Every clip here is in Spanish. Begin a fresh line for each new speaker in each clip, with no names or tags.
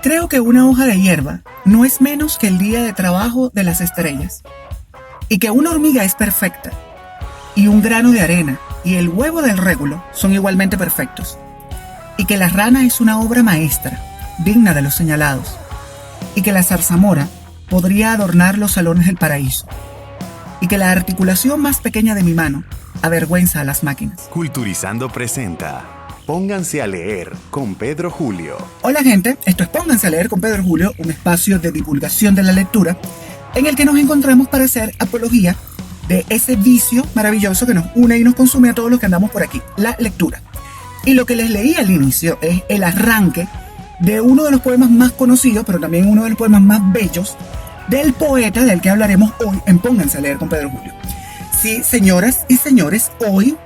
Creo que una hoja de hierba no es menos que el día de trabajo de las estrellas, y que una hormiga es perfecta, y un grano de arena y el huevo del régulo son igualmente perfectos, y que la rana es una obra maestra, digna de los señalados, y que la zarzamora podría adornar los salones del paraíso, y que la articulación más pequeña de mi mano avergüenza a las máquinas.
Culturizando presenta Pónganse a leer con Pedro Julio.
Hola gente, esto es Pónganse a leer con Pedro Julio, un espacio de divulgación de la lectura en el que nos encontramos para hacer apología de ese vicio maravilloso que nos une y nos consume a todos los que andamos por aquí, la lectura. Y lo que les leí al inicio es el arranque de uno de los poemas más conocidos, pero también uno de los poemas más bellos del poeta del que hablaremos hoy en Pónganse a leer con Pedro Julio. Sí, señoras y señores, hoy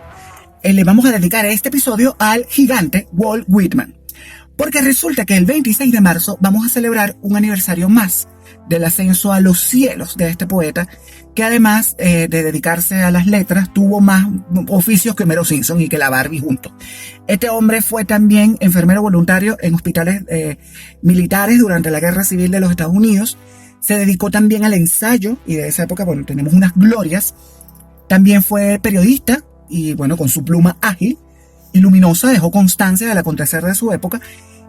le vamos a dedicar este episodio al gigante Walt Whitman, porque resulta que el 26 de marzo vamos a celebrar un aniversario más del ascenso a los cielos de este poeta, que además de dedicarse a las letras, tuvo más oficios que Homero Simpson y que la Barbie juntos. Este hombre fue también enfermero voluntario en hospitales militares durante la Guerra Civil de los Estados Unidos. Se dedicó también al ensayo, y de esa época, bueno, tenemos unas glorias. También fue periodista, y bueno, con su pluma ágil y luminosa dejó constancia del acontecer de su época,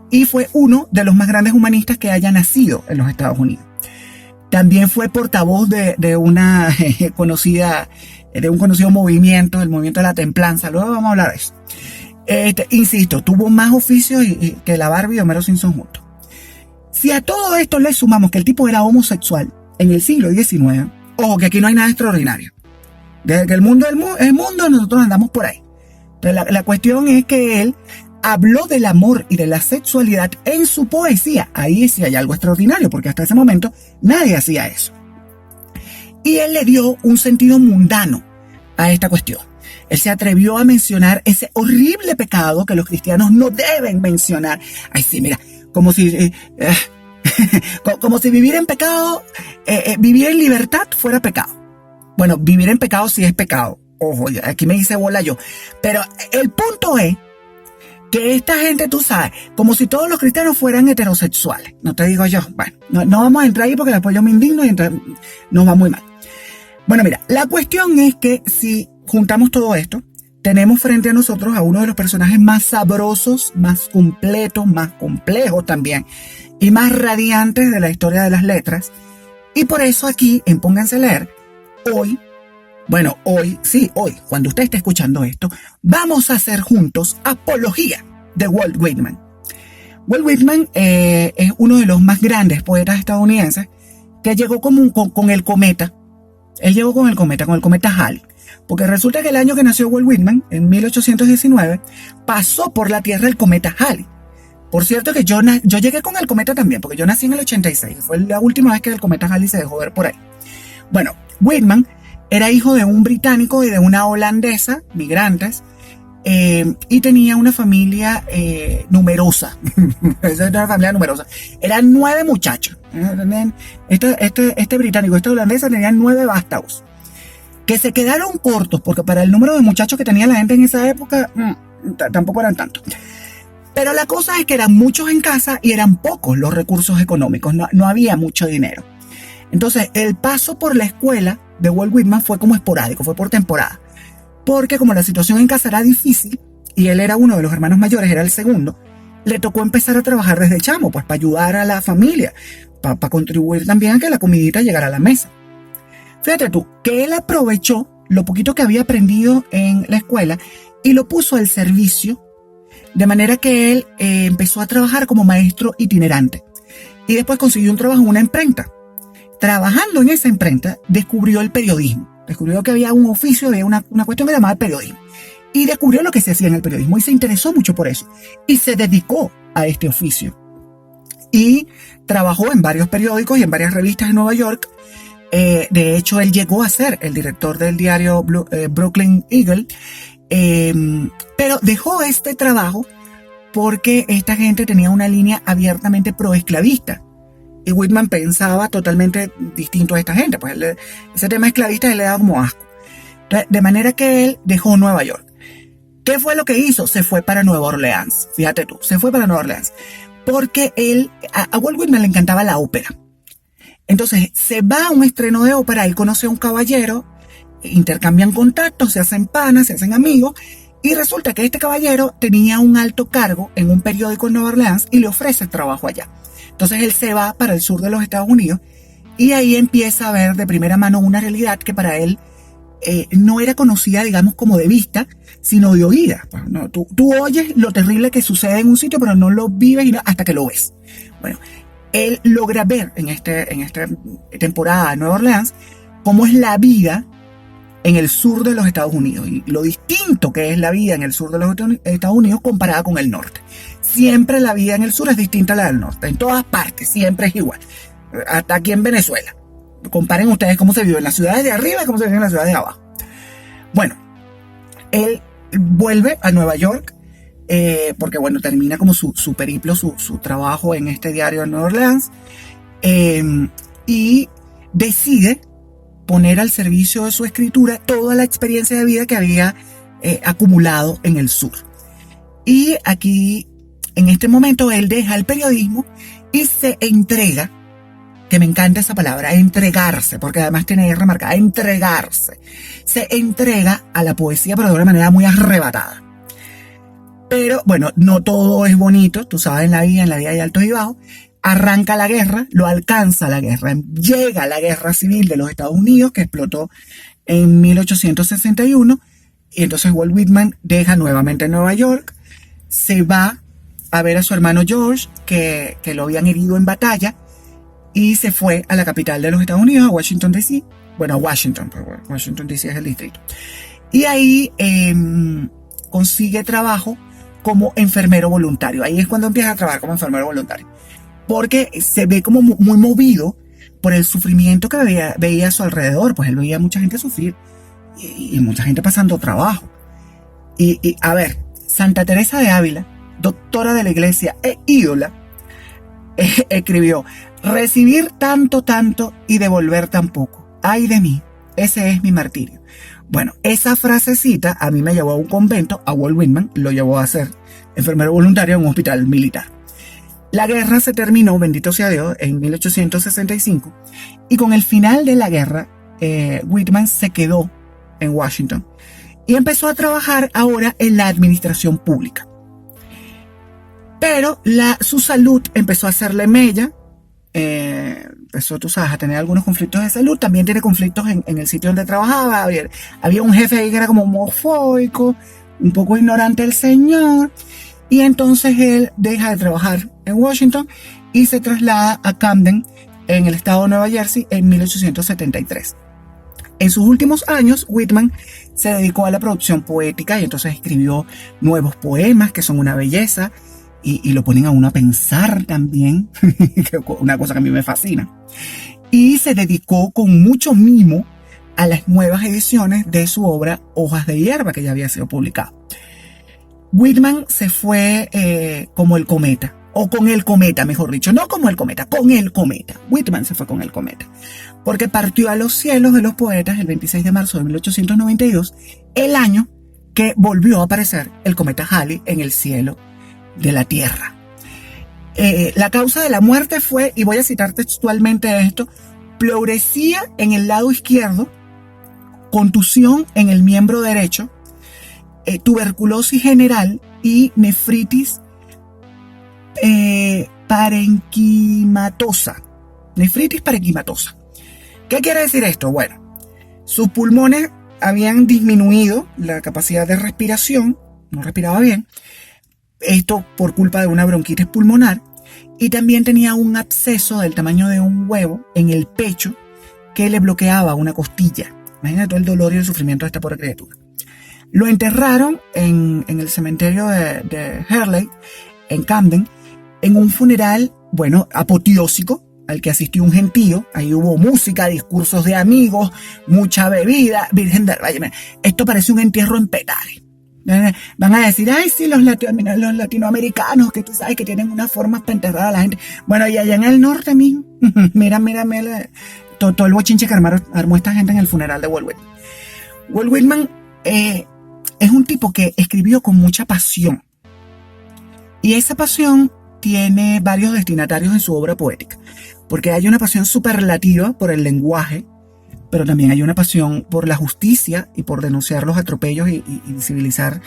y fue uno de los más grandes humanistas que haya nacido en los Estados Unidos. También fue portavoz de un conocido movimiento, el movimiento de la templanza. Luego vamos a hablar de eso. Insisto, tuvo más oficios que la Barbie y Homero Simpson juntos. Si a todo esto le sumamos que el tipo era homosexual en el siglo XIX, ojo que aquí no hay nada extraordinario. Desde que el mundo es mundo, nosotros andamos por ahí. Pero la cuestión es que él habló del amor y de la sexualidad en su poesía. Ahí sí hay algo extraordinario, porque hasta ese momento nadie hacía eso. Y él le dio un sentido mundano a esta cuestión. Él se atrevió a mencionar ese horrible pecado que los cristianos no deben mencionar. Ay, sí, mira, como si vivir en pecado, vivir en libertad fuera pecado. Bueno, vivir en pecado sí es pecado. Ojo, aquí me hice bola yo. Pero el punto es que esta gente, tú sabes, como si todos los cristianos fueran heterosexuales. No te digo yo. Bueno, no vamos a entrar ahí porque después yo me indigno y entonces nos va muy mal. Bueno, mira, la cuestión es que si juntamos todo esto, tenemos frente a nosotros a uno de los personajes más sabrosos, más completos, más complejos también, y más radiantes de la historia de las letras. Y por eso aquí, en Pónganse a leer, hoy, cuando usted esté escuchando esto, vamos a hacer juntos apología de Walt Whitman. Walt Whitman es uno de los más grandes poetas estadounidenses que llegó con el cometa. Él llegó con el cometa Halley. Porque resulta que el año que nació Walt Whitman, en 1819, pasó por la Tierra el cometa Halley. Por cierto que yo llegué con el cometa también, porque yo nací en el 86. Fue la última vez que el cometa Halley se dejó ver por ahí. Bueno, Whitman era hijo de un británico y de una holandesa, migrantes, y tenía una familia numerosa. Esa era una familia numerosa. Eran 9 muchachos. Este británico y esta holandesa tenían 9 vástagos, que se quedaron cortos, porque para el número de muchachos que tenía la gente en esa época, tampoco eran tantos. Pero la cosa es que eran muchos en casa y eran pocos los recursos económicos, no había mucho dinero. Entonces, el paso por la escuela de Walt Whitman fue como esporádico, fue por temporada. Porque como la situación en casa era difícil, y él era uno de los hermanos mayores, era el segundo, le tocó empezar a trabajar desde chamo, pues para ayudar a la familia, para contribuir también a que la comidita llegara a la mesa. Fíjate tú, que él aprovechó lo poquito que había aprendido en la escuela y lo puso al servicio, de manera que él empezó a trabajar como maestro itinerante. Y después consiguió un trabajo en una imprenta. Trabajando en esa imprenta, descubrió el periodismo. Descubrió que había un oficio, había una cuestión que se llamaba periodismo. Y descubrió lo que se hacía en el periodismo y se interesó mucho por eso. Y se dedicó a este oficio. Y trabajó en varios periódicos y en varias revistas en Nueva York. De hecho, él llegó a ser el director del diario Brooklyn Eagle. Pero dejó este trabajo porque esta gente tenía una línea abiertamente proesclavista. Y Whitman pensaba totalmente distinto a esta gente. Pues ese tema esclavista le daba como asco. De manera que él dejó Nueva York. ¿Qué fue lo que hizo? Se fue para Nueva Orleans. Fíjate tú, se fue para Nueva Orleans. porque a Walt Whitman le encantaba la ópera. Entonces se va a un estreno de ópera, él conoce a un caballero, intercambian contactos, se hacen panas, se hacen amigos, y resulta que este caballero tenía un alto cargo en un periódico en Nueva Orleans y le ofrece trabajo allá. Entonces él se va para el sur de los Estados Unidos y ahí empieza a ver de primera mano una realidad que para él no era conocida, digamos, como de vista, sino de oída. Pues, no, tú oyes lo terrible que sucede en un sitio, pero no lo vives hasta que lo ves. Bueno, él logra ver en esta temporada de Nueva Orleans cómo es la vida en el sur de los Estados Unidos y lo distinto que es la vida en el sur de los Estados Unidos comparada con el norte. Siempre la vida en el sur es distinta a la del norte, en todas partes, siempre es igual. Hasta aquí en Venezuela. Comparen ustedes cómo se vive en las ciudades de arriba y cómo se vive en las ciudades de abajo. Bueno, él vuelve a Nueva York porque, bueno, termina como su periplo, su trabajo en este diario de Nueva Orleans y decide poner al servicio de su escritura toda la experiencia de vida que había acumulado en el sur. Y aquí, en este momento, él deja el periodismo y se entrega, que me encanta esa palabra, entregarse, porque además tiene R marcada, entregarse. Se entrega a la poesía, pero de una manera muy arrebatada. Pero, bueno, no todo es bonito, tú sabes, en la vida hay altos y bajos. Arranca la guerra, lo alcanza la guerra, llega la guerra civil de los Estados Unidos, que explotó en 1861, y entonces Walt Whitman deja nuevamente Nueva York, se va a ver a su hermano George, que lo habían herido en batalla, y se fue a la capital de los Estados Unidos, a Washington, D.C. Bueno, a Washington, pero Washington, D.C. es el distrito. Y ahí consigue trabajo como enfermero voluntario. Ahí es cuando empieza a trabajar como enfermero voluntario. Porque se ve como muy movido por el sufrimiento que veía a su alrededor. Pues él veía a mucha gente sufrir y mucha gente pasando trabajo. Y a ver, Santa Teresa de Ávila, doctora de la iglesia e ídola, escribió: recibir tanto y devolver tan poco. Ay de mí, ese es mi martirio. Bueno, esa frasecita a mí me llevó a un convento, a Walt Whitman lo llevó a ser enfermero voluntario en un hospital militar. La guerra se terminó, bendito sea Dios, en 1865 y con el final de la guerra, Whitman se quedó en Washington y empezó a trabajar ahora en la administración pública. Pero su salud empezó a hacerle mella, empezó, tú sabes, a tener algunos conflictos de salud, también tiene conflictos en el sitio donde trabajaba, había un jefe ahí que era como homofóbico, un poco ignorante del señor, y entonces él deja de trabajar en Washington y se traslada a Camden, en el estado de Nueva Jersey, en 1873. En sus últimos años, Whitman se dedicó a la producción poética y entonces escribió nuevos poemas que son una belleza y lo ponen a uno a pensar también, una cosa que a mí me fascina. Y se dedicó con mucho mimo a las nuevas ediciones de su obra Hojas de Hierba, que ya había sido publicada. Whitman se fue como el cometa, o con el cometa, mejor dicho, no como el cometa, con el cometa. Whitman se fue con el cometa, porque partió a los cielos de los poetas el 26 de marzo de 1892, el año que volvió a aparecer el cometa Halley en el cielo de la Tierra. La causa de la muerte fue, y voy a citar textualmente esto: pleuresía en el lado izquierdo, contusión en el miembro derecho, tuberculosis general y nefritis parenquimatosa. Nefritis parenquimatosa. ¿Qué quiere decir esto? Bueno, sus pulmones habían disminuido la capacidad de respiración, no respiraba bien, esto por culpa de una bronquitis pulmonar, y también tenía un absceso del tamaño de un huevo en el pecho que le bloqueaba una costilla. Imagínate todo el dolor y el sufrimiento de esta pobre criatura. Lo enterraron en el cementerio de Hurley, en Camden, en un funeral, bueno, apoteósico, al que asistió un gentío. Ahí hubo música, discursos de amigos, mucha bebida. Virgen del Valle. Esto parece un entierro en petales. Van a decir: ay, sí, los latinoamericanos, que tú sabes que tienen unas formas para enterrar a la gente. Bueno, y allá en el norte, mijo, mira, todo el bochinche que armó esta gente en el funeral de Walt Whitman. Walt Whitman es un tipo que escribió con mucha pasión. Y esa pasión tiene varios destinatarios en su obra poética, porque hay una pasión superlativa por el lenguaje, pero también hay una pasión por la justicia y por denunciar los atropellos y visibilizar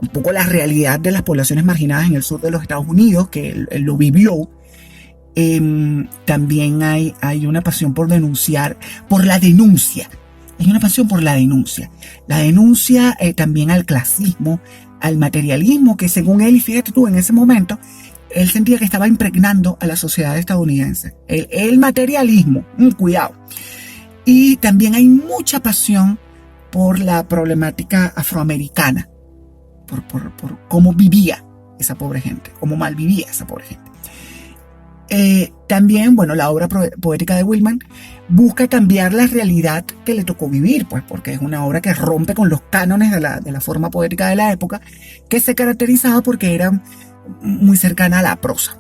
un poco la realidad de las poblaciones marginadas en el sur de los Estados Unidos, que él lo vivió. También hay una pasión por denunciar, por la denuncia. Hay una pasión por la denuncia. La denuncia también al clasismo, al materialismo, que según él, y fíjate tú, en ese momento, él sentía que estaba impregnando a la sociedad estadounidense. El materialismo, cuidado. Y también hay mucha pasión por la problemática afroamericana, por cómo vivía esa pobre gente, cómo mal vivía esa pobre gente. También, bueno, la obra poética de Whitman busca cambiar la realidad que le tocó vivir, pues porque es una obra que rompe con los cánones de la forma poética de la época, que se caracterizaba porque era muy cercana a la prosa.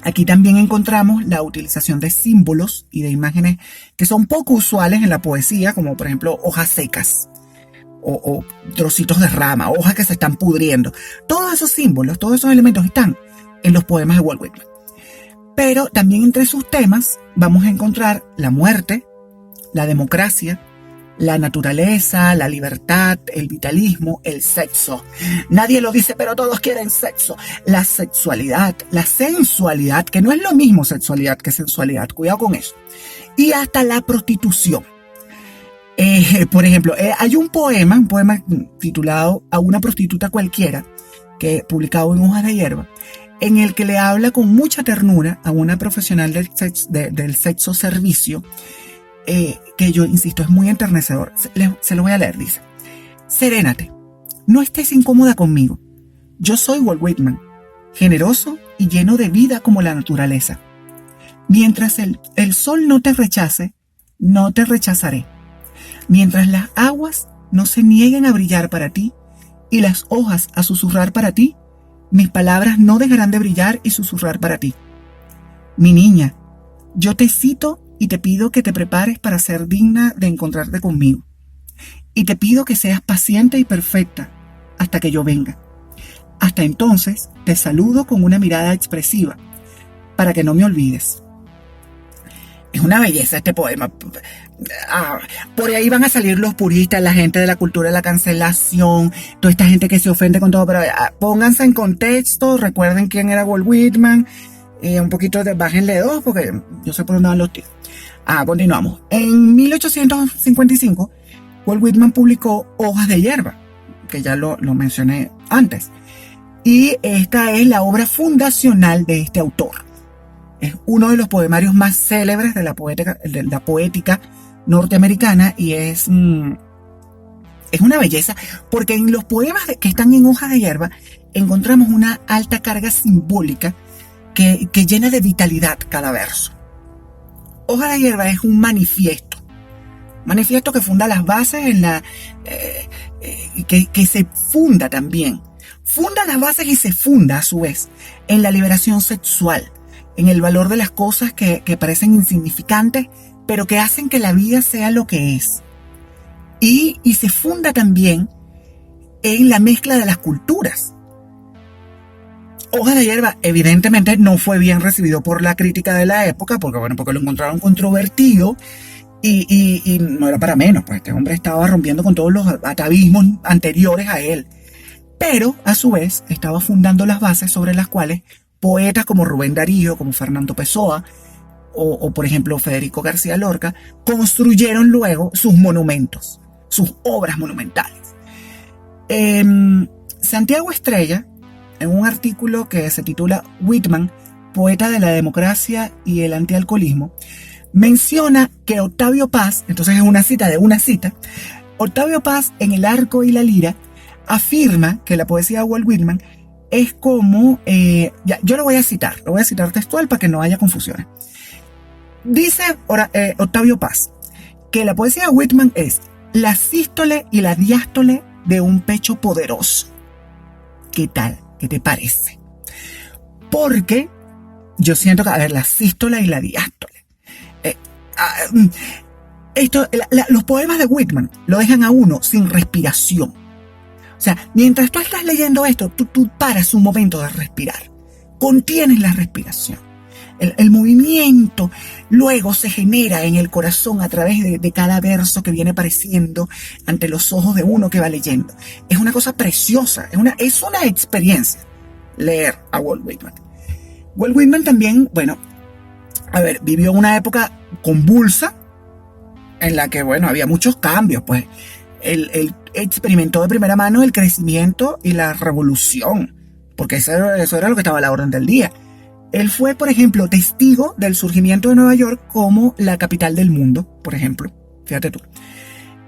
Aquí también encontramos la utilización de símbolos y de imágenes que son poco usuales en la poesía, como por ejemplo hojas secas o trocitos de rama, hojas que se están pudriendo. Todos esos símbolos, todos esos elementos están en los poemas de Walt Whitman. Pero también entre sus temas vamos a encontrar la muerte, la democracia, la naturaleza, la libertad, el vitalismo, el sexo. Nadie lo dice, pero todos quieren sexo. La sexualidad, la sensualidad, que no es lo mismo sexualidad que sensualidad. Cuidado con eso. Y hasta la prostitución. Por ejemplo, hay un poema titulado A una prostituta cualquiera, que publicado en Hojas de Hierba, en el que le habla con mucha ternura a una profesional del sexo servicio, que yo insisto, es muy enternecedor. Se lo voy a leer, dice: Serénate, no estés incómoda conmigo. Yo soy Walt Whitman, generoso y lleno de vida como la naturaleza. Mientras el sol no te rechace, no te rechazaré. Mientras las aguas no se nieguen a brillar para ti y las hojas a susurrar para ti, mis palabras no dejarán de brillar y susurrar para ti. Mi niña, yo te cito y te pido que te prepares para ser digna de encontrarte conmigo. Y te pido que seas paciente y perfecta hasta que yo venga. Hasta entonces te saludo con una mirada expresiva para que no me olvides. Es una belleza este poema. Por ahí van a salir los puristas, la gente de la cultura de la cancelación, toda esta gente que se ofende con todo, pero pónganse en contexto, recuerden quién era Walt Whitman, un poquito bájenle dos, porque yo sé por dónde van los tiros. Continuamos. En 1855, Walt Whitman publicó Hojas de Hierba, que ya lo mencioné antes, y esta es la obra fundacional de este autor. Es uno de los poemarios más célebres de la poética norteamericana y es una belleza, porque en los poemas que están en Hojas de Hierba encontramos una alta carga simbólica que llena de vitalidad cada verso. Hojas de Hierba es un manifiesto que funda las bases que se funda también. Funda las bases y se funda a su vez en la liberación sexual, en el valor de las cosas que parecen insignificantes, pero que hacen que la vida sea lo que es. Y se funda también en la mezcla de las culturas. Hojas de Hierba evidentemente no fue bien recibido por la crítica de la época, porque lo encontraron controvertido y no era para menos, pues este hombre estaba rompiendo con todos los atavismos anteriores a él. Pero a su vez estaba fundando las bases sobre las cuales poetas como Rubén Darío, como Fernando Pessoa o por ejemplo Federico García Lorca construyeron luego sus monumentos, sus obras monumentales. Santiago Estrella, en un artículo que se titula Whitman, poeta de la democracia y el antialcoholismo, menciona que Octavio Paz, entonces es una cita de una cita, Octavio Paz en El Arco y la Lira afirma que la poesía de Walt Whitman es como, yo lo voy a citar textual para que no haya confusiones. Dice Octavio Paz que la poesía de Whitman es la sístole y la diástole de un pecho poderoso. ¿Qué tal? ¿Qué te parece? Porque yo siento que, la sístola y la diástole. Los poemas de Whitman lo dejan a uno sin respiración. O sea, mientras tú estás leyendo esto, tú paras un momento de respirar. contienes la respiración. El movimiento luego se genera en el corazón a través de cada verso que viene apareciendo ante los ojos de uno que va leyendo. Es una cosa preciosa, es una experiencia leer a Walt Whitman. Walt Whitman también, vivió una época convulsa en la que, había muchos cambios, pues. Él experimentó de primera mano el crecimiento y la revolución, porque eso era lo que estaba a la orden del día. Él fue, por ejemplo, testigo del surgimiento de Nueva York como la capital del mundo, por ejemplo. Fíjate tú.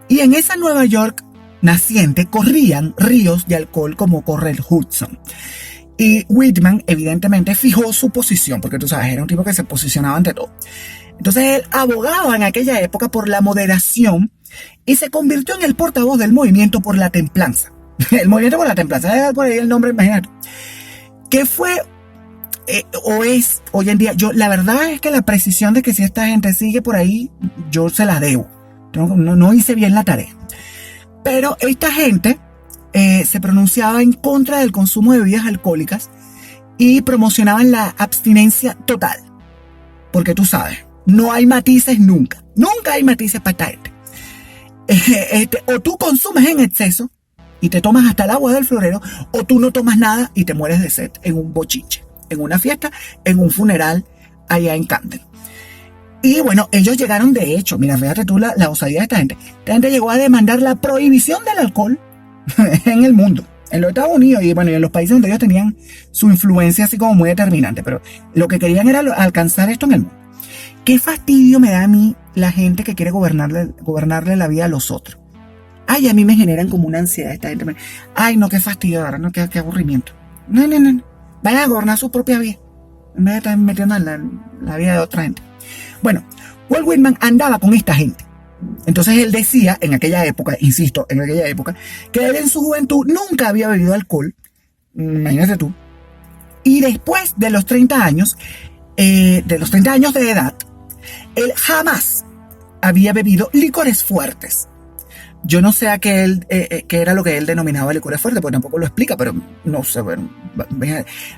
Y en esa Nueva York naciente corrían ríos de alcohol como corre el Hudson. Y Whitman, evidentemente, fijó su posición, porque tú sabes, era un tipo que se posicionaba ante todo. Entonces él abogaba en aquella época por la moderación y se convirtió en el portavoz del movimiento por la templanza. El movimiento por la templanza, es por ahí el nombre, imagínate. Que fue, o es, hoy en día, la verdad es que la precisión de que si esta gente sigue por ahí, yo se la debo. No hice bien la tarea. Pero esta gente se pronunciaba en contra del consumo de bebidas alcohólicas y promocionaban la abstinencia total. Porque tú sabes, no hay matices nunca. Nunca hay matices para esta gente. O tú consumes en exceso y te tomas hasta el agua del florero, o tú no tomas nada y te mueres de sed en un bochinche, en una fiesta, en un funeral allá en Camden. Y ellos llegaron, de hecho, mira, fíjate tú la osadía de esta gente. Esta gente llegó a demandar la prohibición del alcohol en el mundo, en los Estados Unidos y en los países donde ellos tenían su influencia así como muy determinante, pero lo que querían era alcanzar esto en el mundo. Qué fastidio me da a mí la gente que quiere gobernarle la vida a los otros. Ay, a mí me generan como una ansiedad esta gente. Ay, no, qué fastidio, ahora no, qué aburrimiento. No. Vayan a gobernar su propia vida, en vez de estar metiendo en la vida de otra gente. Walt Whitman andaba con esta gente. Entonces él decía, en aquella época, insisto, que él en su juventud nunca había bebido alcohol. Imagínate tú. Y después de los 30 años, de edad, él jamás había bebido licores fuertes. Yo no sé qué era lo que él denominaba licores fuertes, porque tampoco lo explica, pero no sé,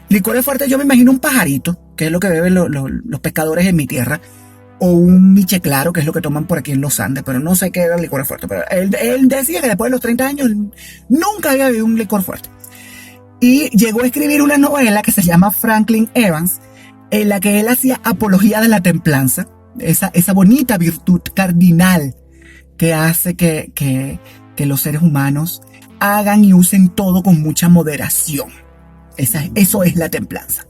licores fuertes yo me imagino un pajarito, que es lo que beben los pescadores en mi tierra, o un miche claro, que es lo que toman por aquí en los Andes, pero no sé qué era el licor fuerte. Pero él decía que después de los 30 años nunca había bebido un licor fuerte. Y llegó a escribir una novela que se llama Franklin Evans, en la que él hacía apología de la templanza, esa bonita virtud cardinal que hace que los seres humanos hagan y usen todo con mucha moderación. Eso es la templanza.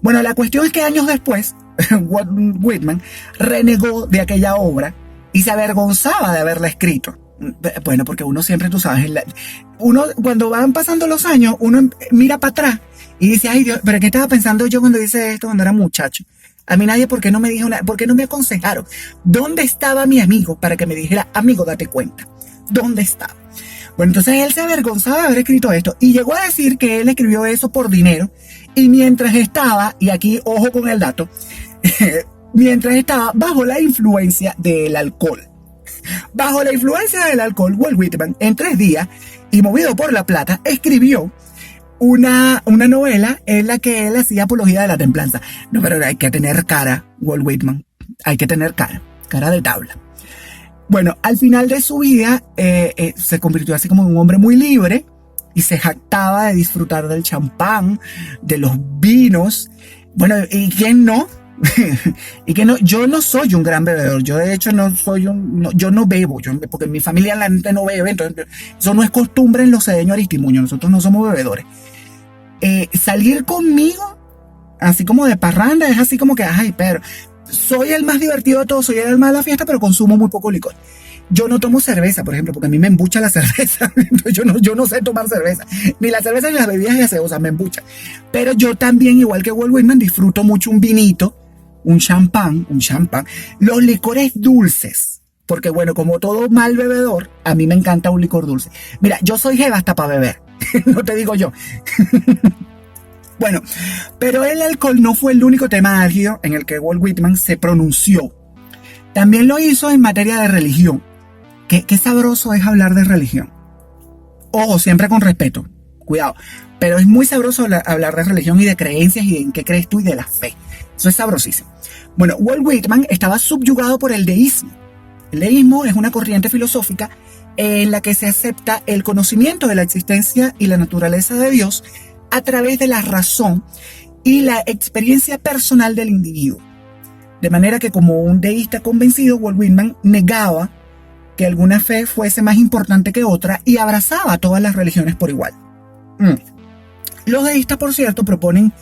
La cuestión es que años después, Walt Whitman renegó de aquella obra y se avergonzaba de haberla escrito. Porque uno siempre, tú sabes, uno cuando van pasando los años, uno mira para atrás y dice, ay Dios, pero ¿qué estaba pensando yo cuando hice esto cuando era muchacho? A mí nadie, ¿por qué no me dijo nada? ¿Por qué no me aconsejaron? ¿Dónde estaba mi amigo para que me dijera, amigo, date cuenta? ¿Dónde estaba? Entonces él se avergonzaba de haber escrito esto y llegó a decir que él escribió eso por dinero y mientras estaba, y aquí ojo con el dato, mientras estaba bajo la influencia del alcohol. Bajo la influencia del alcohol, Walt Whitman, en 3 días, y movido por la plata, escribió una novela en la que él hacía apología de la templanza. No, pero hay que tener cara, Walt Whitman. Hay que tener cara de tabla. Al final de su vida, se convirtió así como en un hombre muy libre y se jactaba de disfrutar del champán, de los vinos. ¿Y quién no? Y que no, yo no soy un gran bebedor. Yo de hecho yo no bebo, porque en mi familia la gente no bebe, entonces eso no es costumbre en los cedeños aristimuños. Nosotros no somos bebedores. Salir conmigo, así como de parranda, es así como que, ay, pero soy el más divertido de todos, soy el alma de la fiesta, pero consumo muy poco licor. Yo no tomo cerveza, por ejemplo, porque a mí me embucha la cerveza. yo no sé tomar cerveza. Ni la cerveza ni las bebidas gaseosas me embuchan. Pero yo también, igual que Walt Whitman, disfruto mucho un vinito, un champán. Los licores dulces. Porque como todo mal bebedor, a mí me encanta un licor dulce. Mira, yo soy jeva hasta para beber. No te digo yo. Pero el alcohol no fue el único tema álgido en el que Walt Whitman se pronunció. También lo hizo en materia de religión. Qué sabroso es hablar de religión. Ojo, siempre con respeto. cuidado. Pero es muy sabroso hablar de religión y de creencias y de en qué crees tú y de la fe. Eso es sabrosísimo. Bueno, Walt Whitman estaba subyugado por el deísmo. El deísmo es una corriente filosófica en la que se acepta el conocimiento de la existencia y la naturaleza de Dios a través de la razón y la experiencia personal del individuo. De manera que como un deísta convencido, Walt Whitman negaba que alguna fe fuese más importante que otra y abrazaba a todas las religiones por igual. Los deístas, por cierto, proponen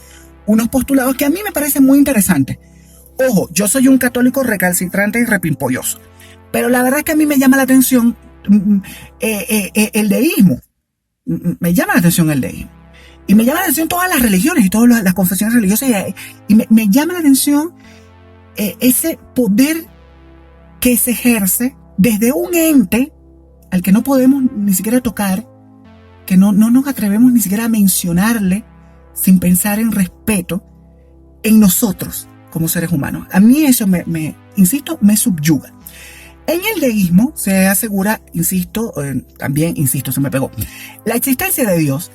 unos postulados que a mí me parecen muy interesantes. Ojo, yo soy un católico recalcitrante y repimpolloso, pero la verdad es que a mí me llama la atención el deísmo. Me llama la atención el deísmo. Y me llama la atención todas las religiones y todas las confesiones religiosas. Y me llama la atención ese poder que se ejerce desde un ente al que no podemos ni siquiera tocar, que no nos atrevemos ni siquiera a mencionarle sin pensar en respeto en nosotros como seres humanos. A mí eso insisto, me subyuga. En el deísmo se asegura, se me pegó, la existencia de Dios,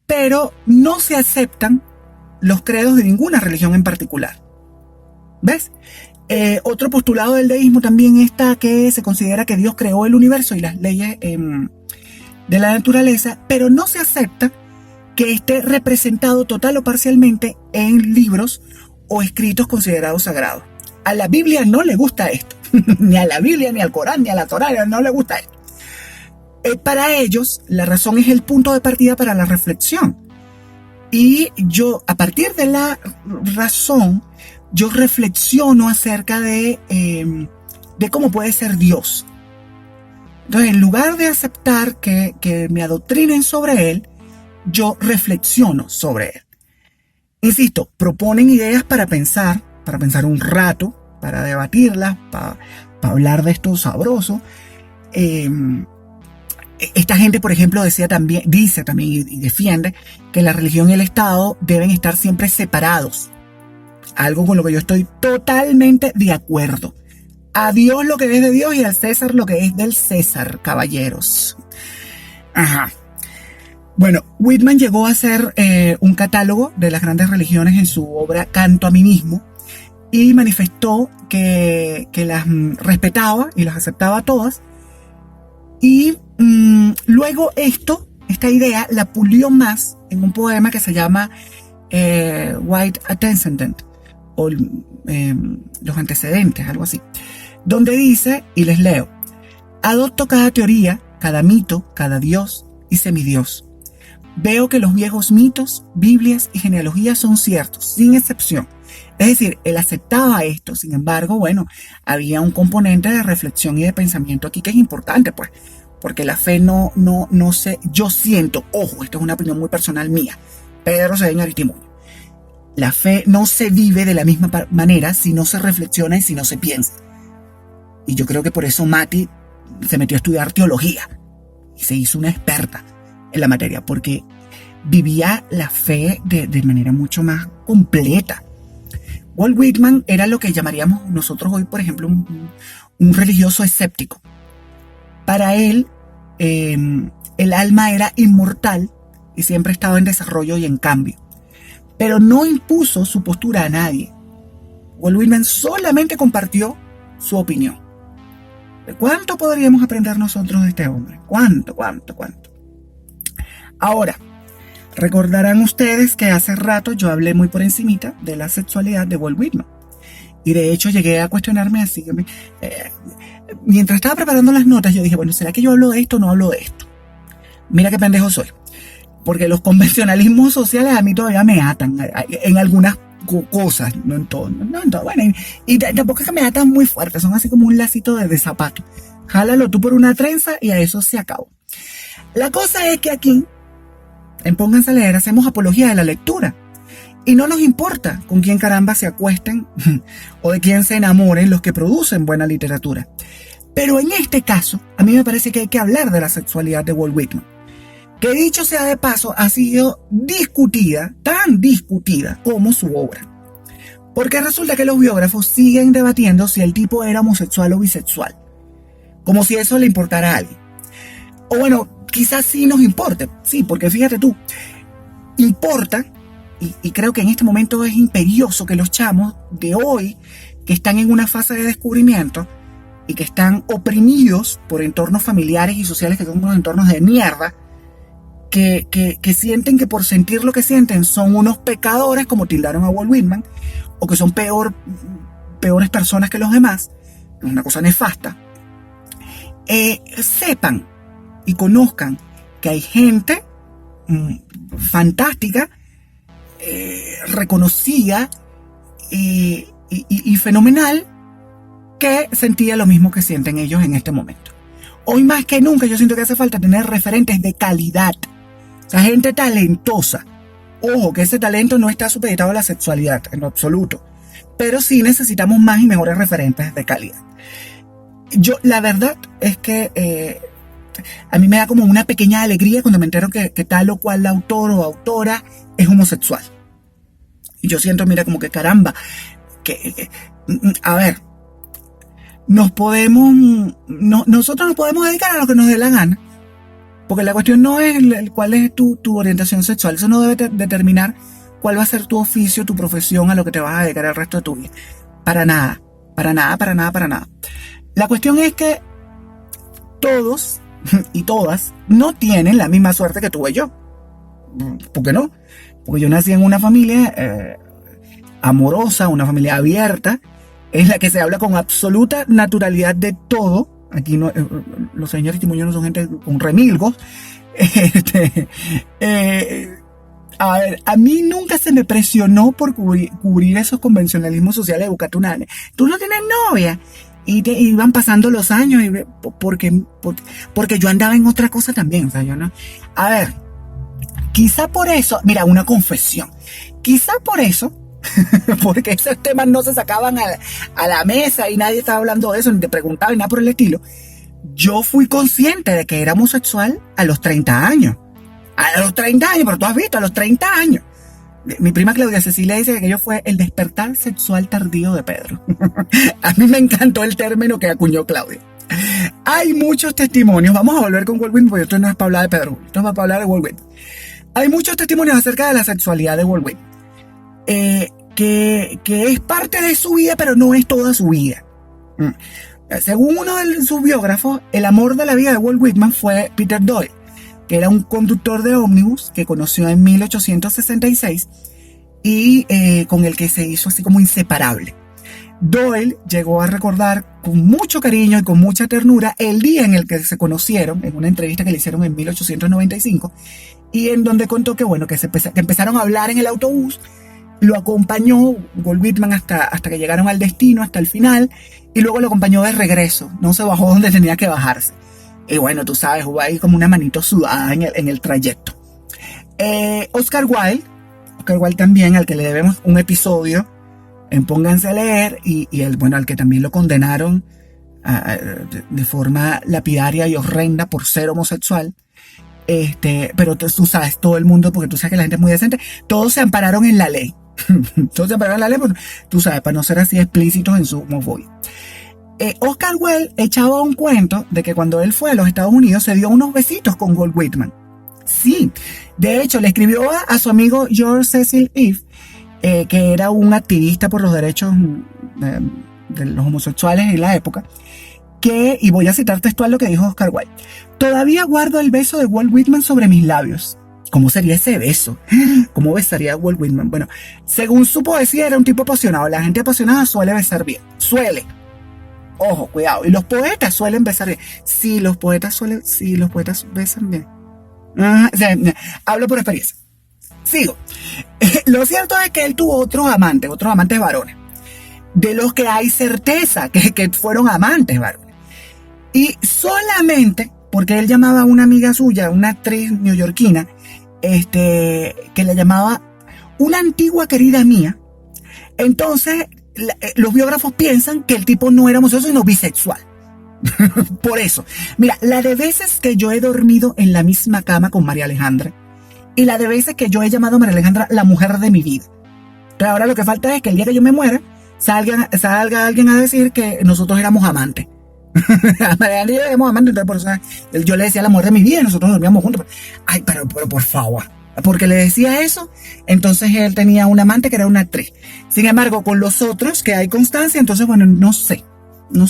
pero no se aceptan los credos de ninguna religión en particular. ¿Ves? Otro postulado del deísmo también está que se considera que Dios creó el universo y las leyes de la naturaleza, pero no se acepta que esté representado total o parcialmente en libros o escritos considerados sagrados. A la Biblia no le gusta esto. Ni a la Biblia, ni al Corán, ni a la Torá, no le gusta esto. Para ellos, la razón es el punto de partida para la reflexión. Y yo, a partir de la razón, yo reflexiono acerca de cómo puede ser Dios. Entonces, en lugar de aceptar que me adoctrinen sobre Él, yo reflexiono sobre Él. Insisto, proponen ideas para pensar un rato, para debatirlas, para hablar de esto sabroso. Esta gente, por ejemplo, dice también y defiende que la religión y el Estado deben estar siempre separados. Algo con lo que yo estoy totalmente de acuerdo. A Dios lo que es de Dios y al César lo que es del César, caballeros. Ajá. Bueno, Whitman llegó a hacer un catálogo de las grandes religiones en su obra Canto a mí mismo y manifestó que las respetaba y las aceptaba todas. Y luego esta idea la pulió más en un poema que se llama White Antecedent, o los antecedentes, algo así, donde dice, y les leo: adopto cada teoría, cada mito, cada dios y semidios. Veo que los viejos mitos, Biblias y genealogías son ciertos, sin excepción. Es decir, él aceptaba esto, sin embargo, bueno, había un componente de reflexión y de pensamiento aquí que es importante, pues, porque la fe no se, yo siento, ojo, esto es una opinión muy personal mía, Pedro Cedeño Aristimuño, la fe no se vive de la misma manera si no se reflexiona y si no se piensa. Y yo creo que por eso Mati se metió a estudiar teología y se hizo una experta en la materia, porque vivía la fe de manera mucho más completa. Walt Whitman era lo que llamaríamos nosotros hoy, por ejemplo, un religioso escéptico. Para él, el alma era inmortal y siempre estaba en desarrollo y en cambio. Pero no impuso su postura a nadie. Walt Whitman solamente compartió su opinión. ¿De cuánto podríamos aprender nosotros de este hombre? ¿Cuánto? Ahora, recordarán ustedes que hace rato yo hablé muy por encimita de la sexualidad de Walt Whitman. Y de hecho llegué a cuestionarme así. Mientras estaba preparando las notas, yo dije, bueno, ¿será que yo hablo de esto o no hablo de esto? Mira qué pendejo soy. Porque los convencionalismos sociales a mí todavía me atan en algunas cosas, no en todo. Bueno, y tampoco es que me atan muy fuerte, son así como un lacito de zapato. Jálalo tú por una trenza y a eso se acabó. La cosa es que aquí, en Pónganse a Leer, hacemos apología de la lectura. Y no nos importa con quién caramba se acuesten o de quién se enamoren los que producen buena literatura. Pero en este caso, a mí me parece que hay que hablar de la sexualidad de Walt Whitman, que dicho sea de paso, ha sido discutida, tan discutida como su obra. Porque resulta que los biógrafos siguen debatiendo si el tipo era homosexual o bisexual, como si eso le importara a alguien. O bueno, quizás sí nos importe. Sí, porque fíjate tú, importa, y creo que en este momento es imperioso que los chamos de hoy, que están en una fase de descubrimiento y que están oprimidos por entornos familiares y sociales que son unos entornos de mierda, que sienten que por sentir lo que sienten son unos pecadores, como tildaron a Walt Whitman, o que son peores personas que los demás, es una cosa nefasta. Sepan y conozcan que hay gente fantástica, reconocida y fenomenal, que sentía lo mismo que sienten ellos en este momento. Hoy más que nunca yo siento que hace falta tener referentes de calidad, o sea, gente talentosa. Ojo, que ese talento no está supeditado a la sexualidad en lo absoluto, pero sí necesitamos más y mejores referentes de calidad. La verdad es que a mí me da como una pequeña alegría cuando me entero que tal o cual autor o autora es homosexual. Y yo siento, mira, como que caramba, a ver, nosotros nos podemos dedicar a lo que nos dé la gana, porque la cuestión no es cuál es tu orientación sexual. Eso no debe determinar cuál va a ser tu oficio, tu profesión, a lo que te vas a dedicar el resto de tu vida. Para nada. La cuestión es que todos y todas no tienen la misma suerte que tuve yo. ¿Por qué no? Porque yo nací en una familia amorosa, una familia abierta, en la que se habla con absoluta naturalidad de todo. Aquí no, los señores timoños no son gente con remilgos. A ver, a mí nunca se me presionó por cubrir esos convencionalismos sociales de Bucatunane. Tú no tienes novia. Y iban pasando los años porque yo andaba en otra cosa también. O sea, yo no. A ver, quizá por eso, mira, una confesión. Quizá por eso, porque esos temas no se sacaban a la mesa y nadie estaba hablando de eso, ni te preguntaba ni nada por el estilo. Yo fui consciente de que era homosexual a los 30 años. A los 30 años, pero tú has visto, a los 30 años. Mi prima Claudia Cecilia dice que aquello fue el despertar sexual tardío de Pedro. A mí me encantó el término que acuñó Claudia. Hay muchos testimonios. Vamos a volver con Walt Whitman, porque esto no es para hablar de Pedro, esto es para hablar de Walt Whitman. Hay muchos testimonios acerca de la sexualidad de Walt Whitman. Que es parte de su vida, pero no es toda su vida. Según uno de sus biógrafos, el amor de la vida de Walt Whitman fue Peter Doyle, que era un conductor de ómnibus que conoció en 1866 y con el que se hizo así como inseparable. Doyle llegó a recordar con mucho cariño y con mucha ternura el día en el que se conocieron, en una entrevista que le hicieron en 1895, y en donde contó que, bueno, que empezaron a hablar en el autobús. Lo acompañó Walt Whitman hasta que llegaron al destino, hasta el final, y luego lo acompañó de regreso. No se bajó donde tenía que bajarse. Y bueno, tú sabes, hubo ahí como una manito sudada en el trayecto. Oscar Wilde también, al que le debemos un episodio en Pónganse a Leer, y al que también lo condenaron de forma lapidaria y horrenda por ser homosexual. Pero tú sabes, todo el mundo, porque tú sabes que la gente es muy decente, todos se ampararon en la ley. Todos se ampararon en la ley, porque, tú sabes, para no ser así explícitos en su homofobia. Oscar Wilde echaba un cuento de que cuando él fue a los Estados Unidos se dio unos besitos con Walt Whitman. Sí, de hecho le escribió a su amigo George Cecil Eve, que era un activista por los derechos de los homosexuales en la época, y voy a citar textual lo que dijo Oscar Wilde: todavía guardo el beso de Walt Whitman sobre mis labios. ¿Cómo sería ese beso? ¿Cómo besaría a Walt Whitman? Bueno, según su poesía era un tipo apasionado. La gente apasionada suele besar bien. Suele. Ojo, cuidado. Y los poetas suelen besar bien. Sí, los poetas besan bien. Hablo por experiencia. Sigo. Lo cierto es que él tuvo otros amantes varones, de los que hay certeza que fueron amantes varones. Y solamente porque él llamaba a una amiga suya, una actriz neoyorquina, que la llamaba una antigua querida mía. Entonces, los biógrafos piensan que el tipo no era homosexual, sino bisexual. Por eso. Mira, la de veces que yo he dormido en la misma cama con María Alejandra, y la de veces que yo he llamado a María Alejandra la mujer de mi vida. Entonces ahora lo que falta es que el día que yo me muera, salga alguien a decir que nosotros éramos amantes. Mariana y yo éramos amantes, entonces por eso yo le decía la mujer de mi vida, nosotros dormíamos juntos. Ay, pero por favor. Porque le decía eso, entonces él tenía un amante que era una actriz. Sin embargo, con los otros que hay constancia, entonces bueno, no sé. No.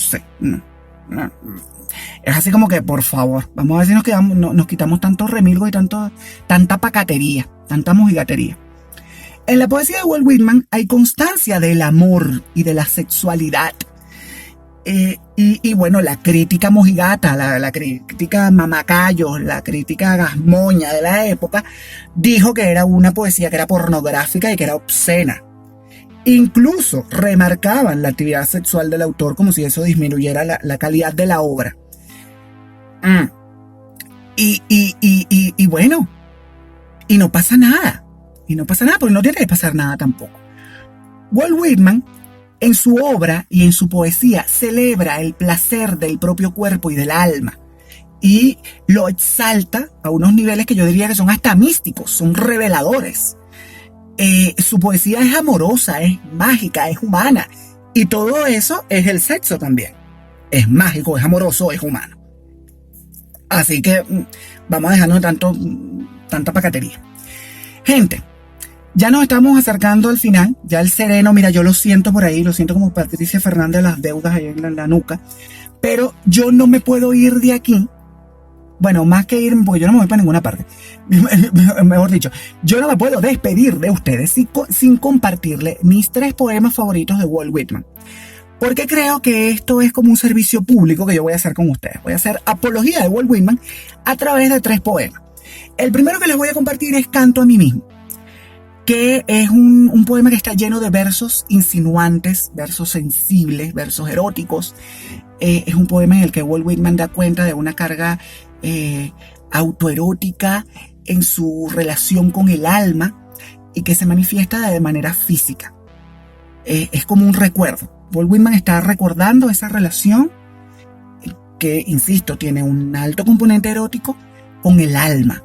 Es así como que, por favor, vamos a ver si nos quitamos tanto remilgo y tanta pacatería, tanta mojigatería. En la poesía de Walt Whitman hay constancia del amor y de la sexualidad. Y bueno, la crítica mojigata, la crítica mamacayos, la crítica gasmoña de la época, dijo que era una poesía que era pornográfica y que era obscena. Incluso remarcaban la actividad sexual del autor como si eso disminuyera la calidad de la obra. Y bueno, y no pasa nada. Y no pasa nada porque no tiene que pasar nada tampoco. Walt Whitman, en su obra y en su poesía, celebra el placer del propio cuerpo y del alma y lo exalta a unos niveles que yo diría que son hasta místicos, son reveladores. Su poesía es amorosa, es mágica, es humana, y todo eso es el sexo también. Es mágico, es amoroso, es humano. Así que vamos a dejarnos de tanta pacatería. Gente, ya nos estamos acercando al final, ya el sereno, mira, yo lo siento por ahí, lo siento como Patricia Fernández, las deudas ahí en la nuca, pero yo no me puedo ir de aquí, bueno, más que irme, porque yo no me voy para ninguna parte, mejor dicho, yo no me puedo despedir de ustedes sin compartirle mis 3 poemas favoritos de Walt Whitman, porque creo que esto es como un servicio público que yo voy a hacer con ustedes, voy a hacer apología de Walt Whitman a través de 3 poemas. El primero que les voy a compartir es Canto a mí mismo, que es un poema que está lleno de versos insinuantes, versos sensibles, versos eróticos. Es un poema en el que Walt Whitman da cuenta de una carga autoerótica en su relación con el alma y que se manifiesta de manera física. Es como un recuerdo. Walt Whitman está recordando esa relación que, insisto, tiene un alto componente erótico con el alma.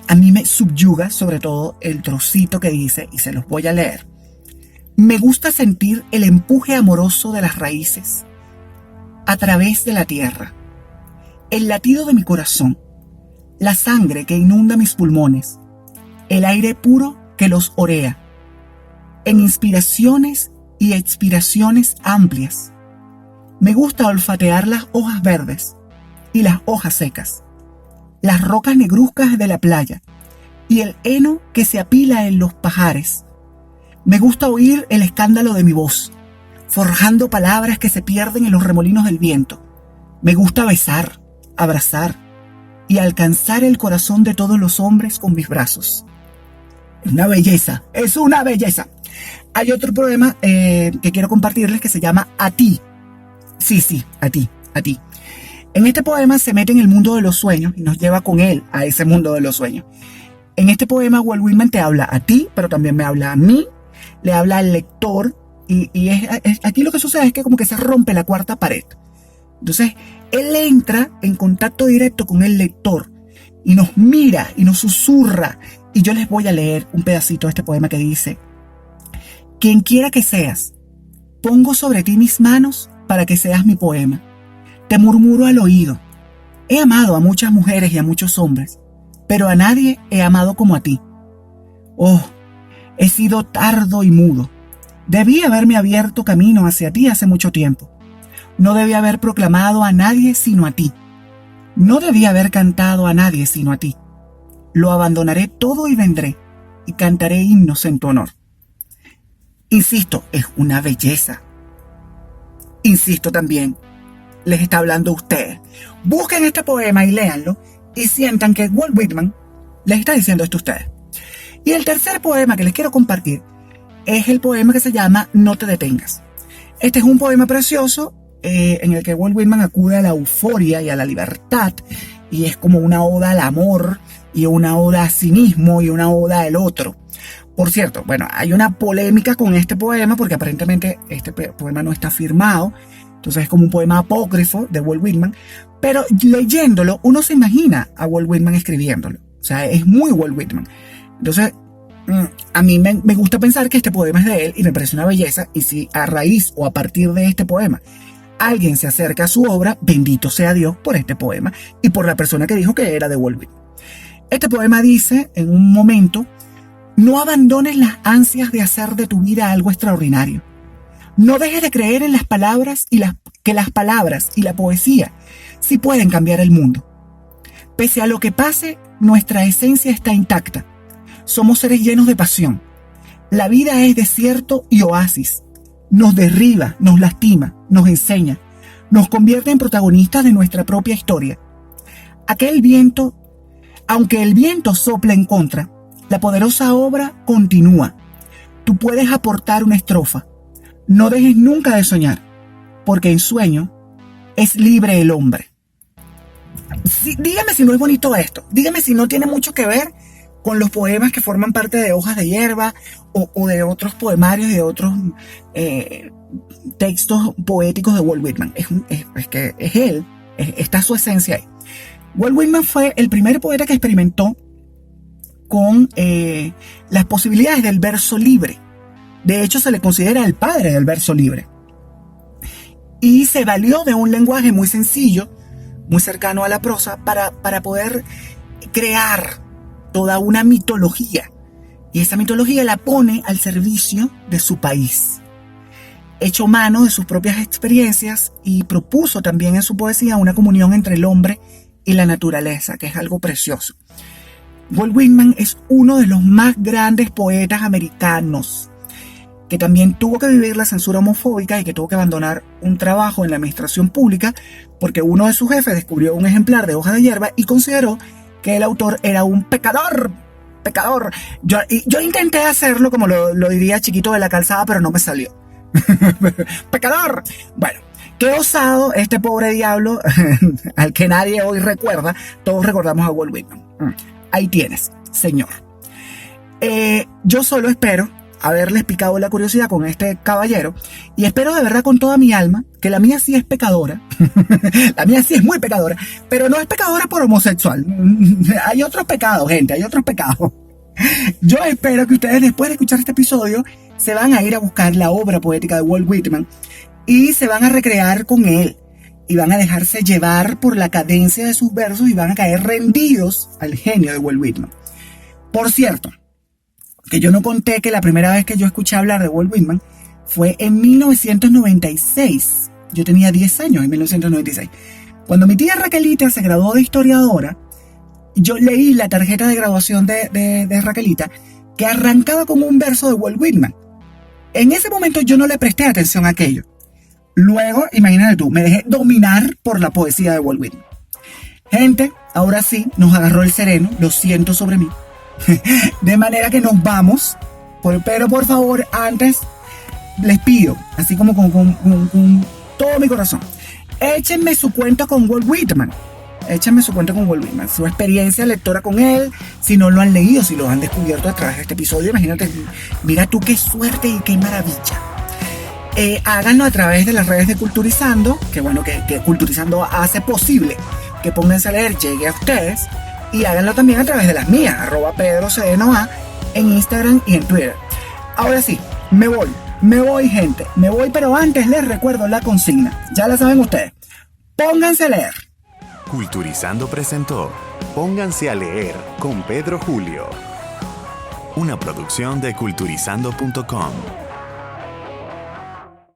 A mí me subyuga sobre todo el trocito que dice, y se los voy a leer. Me gusta sentir el empuje amoroso de las raíces a través de la tierra, el latido de mi corazón, la sangre que inunda mis pulmones, el aire puro que los orea, en inspiraciones y expiraciones amplias. Me gusta olfatear las hojas verdes y las hojas secas, las rocas negruzcas de la playa y el heno que se apila en los pajares. Me gusta oír el escándalo de mi voz, forjando palabras que se pierden en los remolinos del viento. Me gusta besar, abrazar y alcanzar el corazón de todos los hombres con mis brazos. Es una belleza, es una belleza. Hay otro poema que quiero compartirles que se llama A ti. Sí, a ti. En este poema se mete en el mundo de los sueños y nos lleva con él a ese mundo de los sueños. En este poema Walt Whitman te habla a ti, pero también me habla a mí, le habla al lector y aquí lo que sucede es que como que se rompe la cuarta pared. Entonces, él entra en contacto directo con el lector y nos mira y nos susurra. Y yo les voy a leer un pedacito de este poema que dice: quien quiera que seas, pongo sobre ti mis manos para que seas mi poema. Te murmuro al oído. He amado a muchas mujeres y a muchos hombres, pero a nadie he amado como a ti. Oh, he sido tardo y mudo. Debí haberme abierto camino hacia ti hace mucho tiempo. No debí haber proclamado a nadie sino a ti. No debí haber cantado a nadie sino a ti. Lo abandonaré todo y vendré, y cantaré himnos en tu honor. Insisto, es una belleza. Insisto también, les está hablando a ustedes. Busquen este poema y léanlo, y sientan que Walt Whitman les está diciendo esto a ustedes. Y el tercer poema que les quiero compartir es el poema que se llama No te detengas. Este es un poema precioso en el que Walt Whitman acude a la euforia y a la libertad, y es como una oda al amor, y una oda a sí mismo, y una oda al otro. Por cierto, bueno, hay una polémica con este poema, porque aparentemente este poema no está firmado, entonces es como un poema apócrifo de Walt Whitman, pero leyéndolo uno se imagina a Walt Whitman escribiéndolo, o sea, es muy Walt Whitman. Entonces, a mí me gusta pensar que este poema es de él y me parece una belleza, y si a raíz o a partir de este poema alguien se acerca a su obra, bendito sea Dios por este poema y por la persona que dijo que era de Walt Whitman. Este poema dice, en un momento, no abandones las ansias de hacer de tu vida algo extraordinario. No dejes de creer en las palabras que las palabras y la poesía sí pueden cambiar el mundo. Pese a lo que pase, nuestra esencia está intacta. Somos seres llenos de pasión. La vida es desierto y oasis. Nos derriba, nos lastima, nos enseña, nos convierte en protagonistas de nuestra propia historia. Aunque el viento sopla en contra, la poderosa obra continúa. Tú puedes aportar una estrofa. No dejes nunca de soñar, porque en sueño es libre el hombre. Dígame si no es bonito esto. Dígame si no tiene mucho que ver con los poemas que forman parte de Hojas de Hierba o de otros poemarios y de otros textos poéticos de Walt Whitman. Es que es él, está su esencia ahí. Walt Whitman fue el primer poeta que experimentó con las posibilidades del verso libre. De hecho, se le considera el padre del verso libre. Y se valió de un lenguaje muy sencillo, muy cercano a la prosa, para poder crear toda una mitología. Y esa mitología la pone al servicio de su país. Echó mano de sus propias experiencias y propuso también en su poesía una comunión entre el hombre y la naturaleza, que es algo precioso. Walt Whitman es uno de los más grandes poetas americanos, que también tuvo que vivir la censura homofóbica y que tuvo que abandonar un trabajo en la administración pública porque uno de sus jefes descubrió un ejemplar de Hoja de Hierba y consideró que el autor era un pecador. Yo intenté hacerlo como lo diría Chiquito de la Calzada, pero no me salió. ¡Pecador! Bueno, qué osado este pobre diablo al que nadie hoy recuerda. Todos recordamos a Walt Whitman. Ahí tienes, señor. Yo solo espero haberles picado la curiosidad con este caballero y espero de verdad con toda mi alma que la mía sí es pecadora. La mía sí es muy pecadora, pero no es pecadora por homosexual. Hay otros pecados, gente, hay otros pecados. Yo espero que ustedes, después de escuchar este episodio, se van a ir a buscar la obra poética de Walt Whitman y se van a recrear con él y van a dejarse llevar por la cadencia de sus versos y van a caer rendidos al genio de Walt Whitman. Por cierto, que yo no conté que la primera vez que yo escuché hablar de Walt Whitman fue en 1996. Yo tenía 10 años en 1996. Cuando mi tía Raquelita se graduó de historiadora, yo leí la tarjeta de graduación de Raquelita que arrancaba con un verso de Walt Whitman. En ese momento yo no le presté atención a aquello. Luego, imagínate tú, me dejé dominar por la poesía de Walt Whitman. Gente, ahora sí, nos agarró el sereno, lo siento sobre mí. De manera que nos vamos, pero por favor, antes les pido, así como con todo mi corazón, échenme su cuento con Walt Whitman. Échenme su cuento con Walt Whitman, su experiencia lectora con él, si no lo han leído, si lo han descubierto a través de este episodio, imagínate, mira tú qué suerte y qué maravilla. Háganlo a través de las redes de Culturizando, que bueno, que Culturizando hace posible que Pónganse a Leer llegue a ustedes. Y háganlo también a través de las mías, @PedroCNOA en Instagram y en Twitter. Ahora sí, me voy gente, me voy, pero antes les recuerdo la consigna. Ya la saben ustedes. Pónganse a leer.
Culturizando presentó Pónganse a Leer con Pedro Julio. Una producción de culturizando.com.